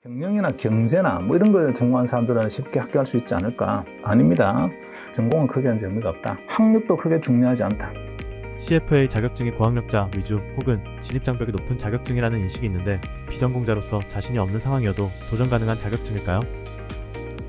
경영이나 경제나 뭐 이런 걸 전공한 사람들은 쉽게 합격할 수 있지 않을까? 아닙니다. 전공은 크게 한 의미가 없다. 학력도 크게 중요하지 않다. CFA 자격증이 고학력자 위주 혹은 진입장벽이 높은 자격증이라는 인식이 있는데 비전공자로서 자신이 없는 상황이어도 도전 가능한 자격증일까요?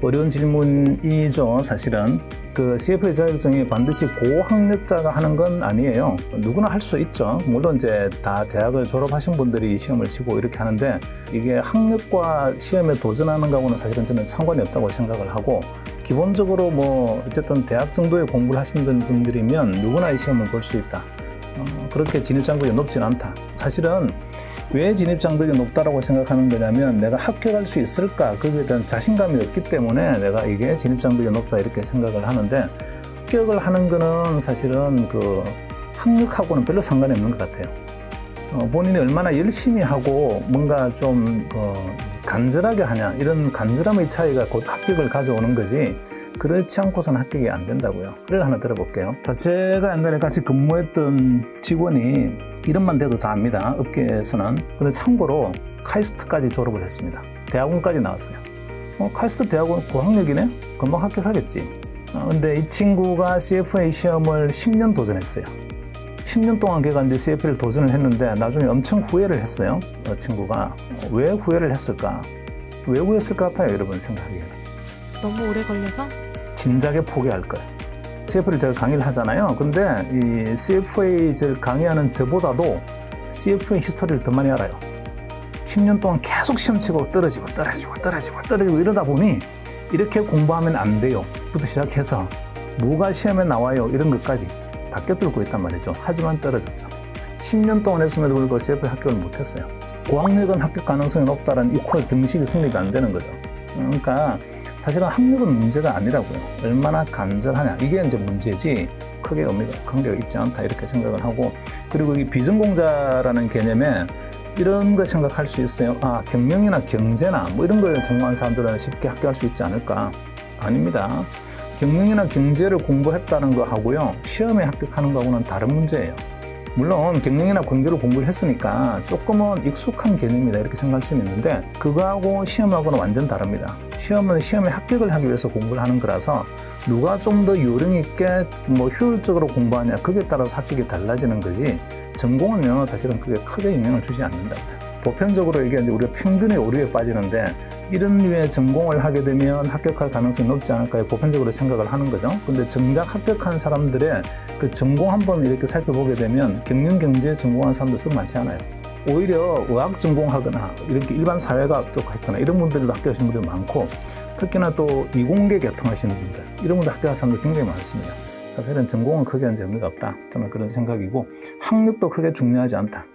어려운 질문이죠. 사실은 그 CFA 자격증이 반드시 고학력자가 하는 건 아니에요. 누구나 할 수 있죠. 물론 이제 다 대학을 졸업하신 분들이 시험을 치고 이렇게 하는데 이게 학력과 시험에 도전하는 거하고는 사실은 저는 상관이 없다고 생각을 하고, 기본적으로 뭐 어쨌든 대학 정도의 공부를 하신 분들이면 누구나 이 시험을 볼 수 있다. 그렇게 진입장벽이 높지는 않다. 사실은 왜 진입장벽이 높다라고 생각하는 거냐면 내가 합격할 수 있을까, 거기에 대한 자신감이 없기 때문에 내가 이게 진입장벽이 높다 이렇게 생각을 하는데, 합격을 하는 거는 사실은 그 학력하고는 별로 상관이 없는 것 같아요. 본인이 얼마나 열심히 하고 뭔가 좀 간절하게 하냐, 이런 간절함의 차이가 곧 합격을 가져오는 거지, 그렇지 않고서는 합격이 안 된다고요. 예를 하나 들어볼게요. 자, 제가 옛날에 같이 근무했던 직원이 이름만 대도 다 압니다. 업계에서는. 근데 참고로 카이스트까지 졸업을 했습니다. 대학원까지 나왔어요. 카이스트 대학원 고학력이네? 금방 합격하겠지. 근데 이 친구가 CFA 시험을 10년 도전했어요. 10년 동안 걔가 이제 CFA를 도전을 했는데 나중에 엄청 후회를 했어요. 친구가. 왜 후회를 했을까? 왜 후회했을 것 같아요, 여러분 생각하기에는? 너무 오래 걸려서? 진작에 포기할 거예요. CFA를 제가 강의를 하잖아요. 근데 이 CFA를 강의하는 저보다도 CFA 히스토리를 더 많이 알아요. 10년 동안 계속 시험 치고 떨어지고 이러다 보니 이렇게 공부하면 안 돼요 부터 시작해서 뭐가 시험에 나와요 이런 것까지 다 껴들고 있단 말이죠. 하지만 떨어졌죠. 10년 동안 했음에도 불구하고 CFA 합격을 못했어요. 고학력은 합격 가능성이 높다는 이퀄 등식이 성립이 안 되는 거죠. 그러니까 사실은 학력은 문제가 아니라고요. 얼마나 간절하냐, 이게 이제 문제지 크게 의미가 관계가 있지 않다 이렇게 생각을 하고, 그리고 이 비전공자라는 개념에 이런 거 생각할 수 있어요. 경영이나 경제나 뭐 이런 걸 전공한 사람들은 쉽게 합격할 수 있지 않을까? 아닙니다. 경영이나 경제를 공부했다는 거 하고요, 시험에 합격하는 거하고는 다른 문제예요. 물론 경영이나 경제를 공부를 했으니까 조금은 익숙한 개념이다 이렇게 생각할 수는 있는데, 그거하고 시험하고는 완전 다릅니다. 시험은 시험에 합격을 하기 위해서 공부를 하는 거라서 누가 좀 더 요령 있게 뭐 효율적으로 공부하냐, 거기에 따라서 합격이 달라지는 거지, 전공은요 사실은 그게 크게 영향을 주지 않는다. 보편적으로 이게 이제 우리가 평균의 오류에 빠지는데, 이런 류의 전공을 하게 되면 합격할 가능성이 높지 않을까 보편적으로 생각을 하는 거죠. 근데 정작 합격한 사람들의 그 전공 한번 이렇게 살펴보게 되면 경영 경제 전공한 사람들 썩 많지 않아요. 오히려 의학 전공하거나 이렇게 일반 사회과학 쪽 했거나 이런 분들도 합격하시는 분들이 많고, 특히나 또 이공계 계통하시는 분들, 이런 분들 합격한 사람들 굉장히 많습니다. 사실은 전공은 크게 한 의미가 없다, 저는 그런 생각이고, 학력도 크게 중요하지 않다.